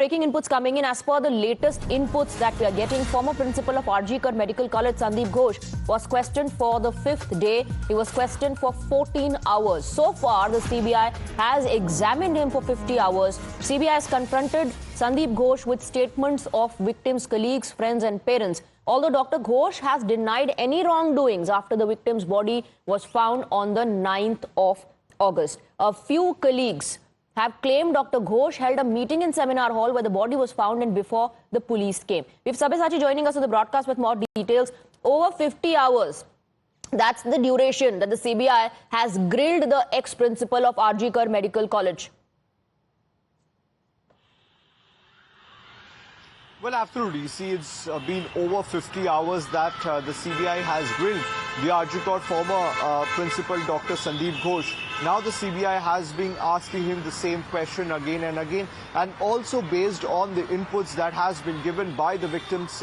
Breaking inputs coming in. As per the latest inputs that we are getting, former principal of RG Kar Medical College, Sandeep Ghosh, was questioned for the 5th day. He was questioned for 14 hours. So far, the CBI has examined him for 50 hours. CBI has confronted Sandeep Ghosh with statements of victims' colleagues, friends and parents. Although Dr. Ghosh has denied any wrongdoings after the victim's body was found on the 9th of August. A few colleagues have claimed Dr. Ghosh held a meeting in Seminar Hall where the body was found and before the police came. We have Sabyasachi joining us on the broadcast with more details. Over 50 hours. That's the duration that the CBI has grilled the ex-principal of RG Kar Medical College. Well, absolutely. See, it's been over 50 hours that the CBI has grilled the RG Kar former principal, Dr. Sandeep Ghosh. Now the CBI has been asking him the same question again and again, and also based on the inputs that has been given by the victims'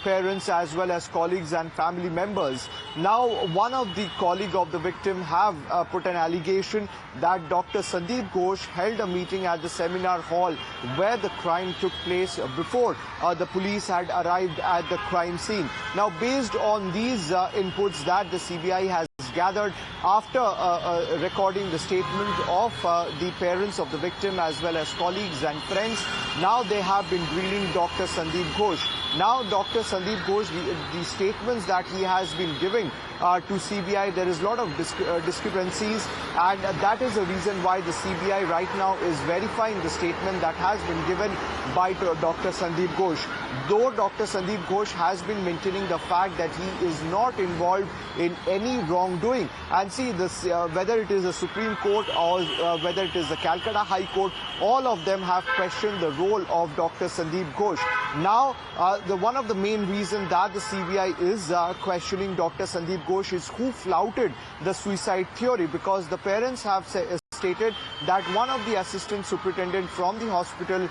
parents as well as colleagues and family members. Now, one of the colleague of the victim have put an allegation that Dr. Sandeep Ghosh held a meeting at the Seminar Hall where the crime took place before the police had arrived at the crime scene. Now, based on these inputs that the CBI has gathered after recording the statement of the parents of the victim as well as colleagues and friends, now they have been grilling Dr. Sandeep Ghosh. Now, Dr. Sandeep Ghosh, the statements that he has been giving to CBI, there is a lot of discrepancies, and that is the reason why the CBI right now is verifying the statement that has been given by Dr. Sandeep Ghosh. Though Dr. Sandeep Ghosh has been maintaining the fact that he is not involved in any wrongdoing. And see, this, whether it is the Supreme Court or whether it is the Calcutta High Court, all of them have questioned the role of Dr. Sandeep Ghosh. Now, one of the main reasons that the CBI is questioning Dr. Sandeep Ghosh is who flouted the suicide theory, because the parents have stated that one of the assistant superintendent from the hospital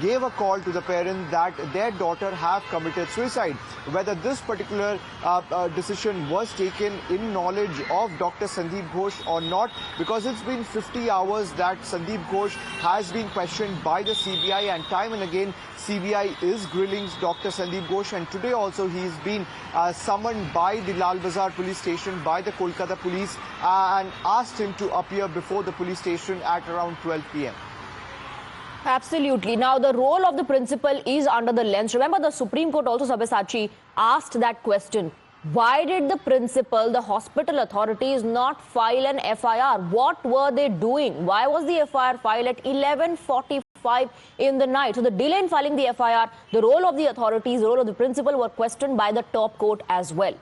gave a call to the parent that their daughter have committed suicide. Whether this particular decision was taken in knowledge of Dr. Sandeep Ghosh or not, because it's been 50 hours that Sandeep Ghosh has been questioned by the CBI, and time and again CBI is grilling Dr. Sandeep Ghosh, and today also he is being summoned by the Lal Bazar police station, by the Kolkata police, and asked him to appear before the police station at around 12 p.m. Absolutely. Now, the role of the principal is under the lens. Remember, the Supreme Court also, Sabyasachi, asked that question. Why did the principal, the hospital authorities, not file an FIR? What were they doing? Why was the FIR filed at 11:45 in the night? So the delay in filing the FIR, the role of the authorities, the role of the principal were questioned by the top court as well.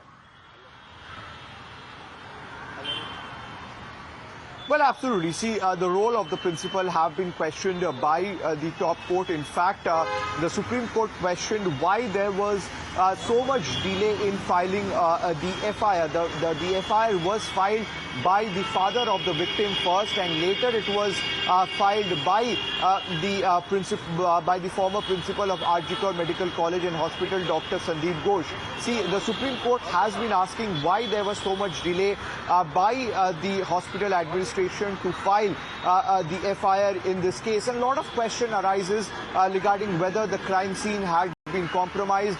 Well, absolutely. See, the role of the principal have been questioned by the top court. In fact, the Supreme Court questioned why there was so much delay in filing the FIR. The FIR was filed by the father of the victim first, and later it was filed by the former principal of RG Kar Medical College and Hospital, Dr. Sandeep Ghosh. See, the Supreme Court has been asking why there was so much delay by the hospital administration to file the FIR in this case. And a lot of question arises regarding whether the crime scene had been compromised.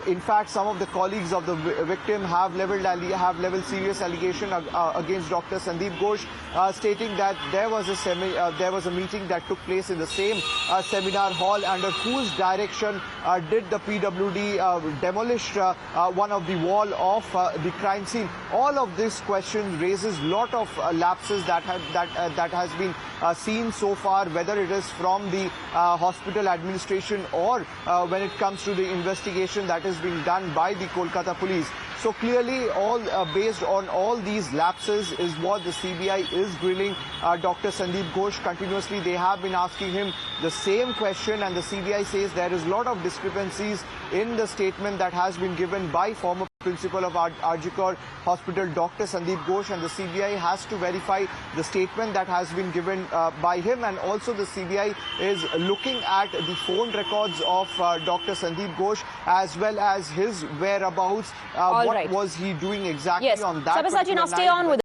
In fact, some of the colleagues of the victim have leveled serious allegation against Dr. Sandeep Ghosh, stating that there was a meeting that took place in the same seminar hall, under whose direction did the PWD demolish one of the wall of the crime scene. All of this question raises a lot of lapses that has been seen so far, whether it is from the hospital administration or when it comes to the investigation that is being done by the Kolkata police. So clearly, all based on all these lapses is what the CBI is grilling Dr. Sandeep Ghosh continuously. They have been asking him the same question, and the CBI says there is a lot of discrepancies in the statement that has been given by former principal of RG Kar Hospital, Dr. Sandeep Ghosh, and the CBI has to verify the statement that has been given by him. And also the CBI is looking at the phone records of Dr. Sandeep Ghosh as well as his whereabouts. What was he doing exactly on that? Sabyasachi, now stay on with